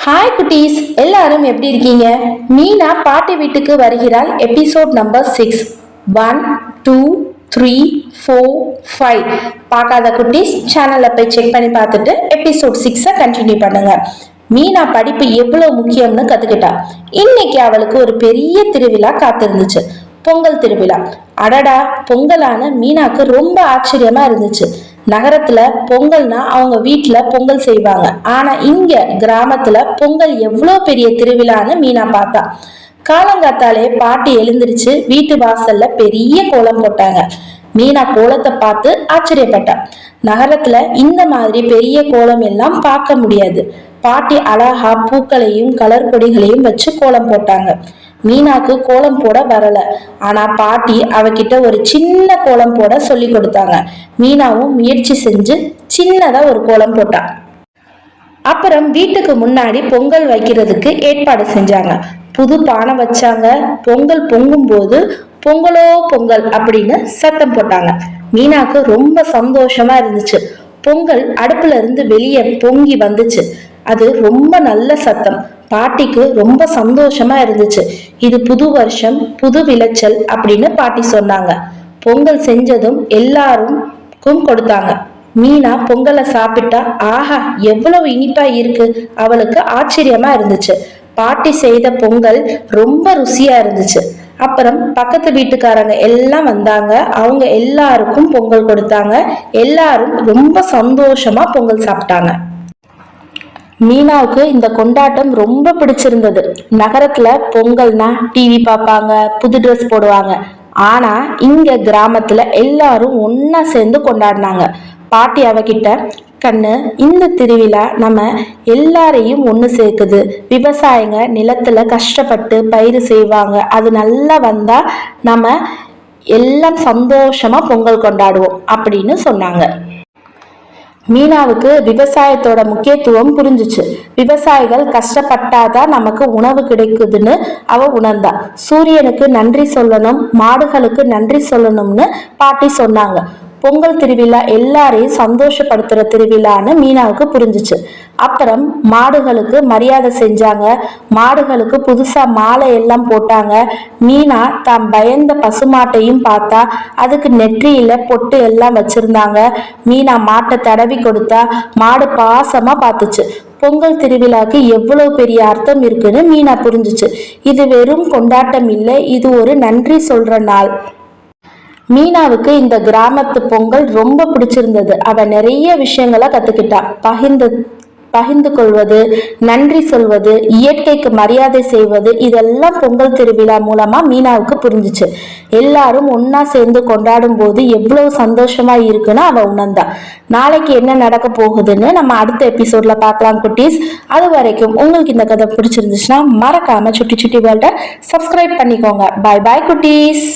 Hi குட்டீஸ், எல்லாரும் எப்படி இருக்கீங்க? மீனா பாட்டி வீட்டுக்கு வருகிறாள். Episode number 6. 1 2 3 4 5 பார்க்காத குட்டீஸ் சேனல்ல போய் செக் பண்ணி பார்த்துட்டு எபிசோட் 6 கண்டினியூ பண்ணுங்க. மீனா படிப்பு எவ்வளவு முக்கியம்னு கத்துக்கிட்டா. இன்னைக்கு அவளுக்கு ஒரு பெரிய திருவிழா காத்திருந்துச்சு, பொங்கல் திருவிழா. அடடா, பொங்கலான மீனாக்கு ரொம்ப ஆச்சரியமா இருந்துச்சு. நகரத்துல பொங்கல்னா அவங்க வீட்டுல பொங்கல் செய்வாங்க, ஆனா இங்க கிராமத்துல பொங்கல் எவ்வளவு பெரிய திருவிழான்னு மீனா பார்த்தா. காலங்காத்தாலே பாட்டி எழுந்திருச்சு வீட்டு வாசல்ல பெரிய கோலம் போட்டாங்க. மீனா கோலத்தை பார்த்து ஆச்சரியப்பட்டா. நகரத்துல இந்த மாதிரி பெரிய கோலம் எல்லாம் பார்க்க முடியாது. பாட்டி அழகா பூக்களையும் கலர் கொடிகளையும் வச்சு கோலம் போட்டாங்க. மீனாக்கு கோலம் போட வரல, ஆனா பாட்டி அவகிட்ட ஒரு சின்ன கோலம் போட சொல்லி கொடுத்தாங்க. மீனாவும் முயற்சி செஞ்சு சின்னதா ஒரு கோலம் போட்டா. அப்புறம் வீட்டுக்கு முன்னாடி பொங்கல் வைக்கிறதுக்கு ஏற்பாடு செஞ்சாங்க. புது பானை வச்சாங்க. பொங்கல் பொங்கும் போது பொங்கலோ பொங்கல் அப்படின்னு சத்தம் போட்டாங்க. மீனாக்கு ரொம்ப சந்தோஷமா இருந்துச்சு. பொங்கல் அடுப்புல இருந்து வெளியே பொங்கி வந்துச்சு. அது ரொம்ப நல்ல சத்தம். பாட்டிக்கு ரொம்ப சந்தோஷமா இருந்துச்சு. இது புது வருஷம், புது விளைச்சல் அப்படின்னு பாட்டி சொன்னாங்க. பொங்கல் செஞ்சதும் எல்லாருக்கும் கொடுத்தாங்க. மீனா பொங்கலை சாப்பிட்டா, ஆஹா எவ்வளவு இனிப்பா இருக்கு, அவளுக்கு ஆச்சரியமா இருந்துச்சு. பாட்டி செய்த பொங்கல் ரொம்ப ருசியா இருந்துச்சு. அப்புறம் பக்கத்து வீட்டுக்காரங்க எல்லாம் வந்தாங்க. அவங்க எல்லாருக்கும் பொங்கல் கொடுத்தாங்க. எல்லாரும் ரொம்ப சந்தோஷமா பொங்கல் சாப்பிட்டாங்க. மீனாவுக்கு இந்த கொண்டாட்டம் ரொம்ப பிடிச்சிருந்தது. நகரத்துல பொங்கல்னா டிவி பார்ப்பாங்க, புது ட்ரெஸ் போடுவாங்க. ஆனா இங்க கிராமத்துல எல்லாரும் ஒன்னா சேர்ந்து கொண்டாடினாங்க. பாட்டி அவகிட்ட, கண்ணு, இந்த திருவிழா நம்ம எல்லாரையும் ஒண்ணு சேர்க்குது. விவசாயிங்க நிலத்துல கஷ்டப்பட்டு பயிர் செய்வாங்க. அது நல்லா வந்தா நம்ம எல்லாம் சந்தோஷமா பொங்கல் கொண்டாடுவோம் அப்படின்னு சொன்னாங்க. மீனாவுக்கு விவசாயத்தோட முக்கியத்துவம் புரிஞ்சுச்சு. விவசாயிகள் கஷ்டப்பட்டாதான் நமக்கு உணவு கிடைக்குதுன்னு அவ உணர்ந்தா. சூரியனுக்கு நன்றி சொல்லணும், மாடுகளுக்கு நன்றி சொல்லணும்னு பாட்டி சொன்னாங்க. பொங்கல் திருவிழா எல்லாரையும் சந்தோஷப்படுத்துற திருவிழான்னு மீனாவுக்கு புரிஞ்சுச்சு. அப்புறம் மாடுகளுக்கு மரியாதை செஞ்சாங்க. மாடுகளுக்கு புதுசா மாலை எல்லாம் போட்டாங்க. மீனா தான் பயந்த பசுமாட்டையும் பார்த்தா. அதுக்கு நெற்றியில பொட்டு எல்லாம் வச்சிருந்தாங்க. மீனா மாட்டை தடவி கொடுத்தா. மாடு பாசமா பார்த்துச்சு. பொங்கல் திருவிழாக்கு எவ்வளவு பெரிய அர்த்தம் இருக்குன்னு மீனா புரிஞ்சுச்சு. இது வெறும் கொண்டாட்டம் இல்லை, இது ஒரு நன்றி சொல்ற நாள். மீனாவுக்கு இந்த கிராமத்து பொங்கல் ரொம்ப பிடிச்சிருந்தது. அவ நிறைய விஷயங்களை கத்துக்கிட்டா. பகிர்ந்து கொள்வது, நன்றி சொல்வது, இயற்கைக்கு மரியாதை செய்வது, இதெல்லாம் பொங்கல் திருவிழா மூலமா மீனாவுக்கு புரிஞ்சிச்சு. எல்லாரும் ஒன்னா சேர்ந்து கொண்டாடும் போது எவ்வளவு சந்தோஷமா இருக்குன்னு அவ உணர்ந்தா. நாளைக்கு என்ன நடக்க போகுதுன்னு நம்ம அடுத்த எபிசோட்ல பார்க்கலாம் குட்டீஸ். அது வரைக்கும் உங்களுக்கு இந்த கதை பிடிச்சிருந்துச்சுன்னா மறக்காம சுட்டி சுட்டி வேர்ல்ட சப்ஸ்கிரைப் பண்ணிக்கோங்க. பாய் பாய் குட்டீஸ்.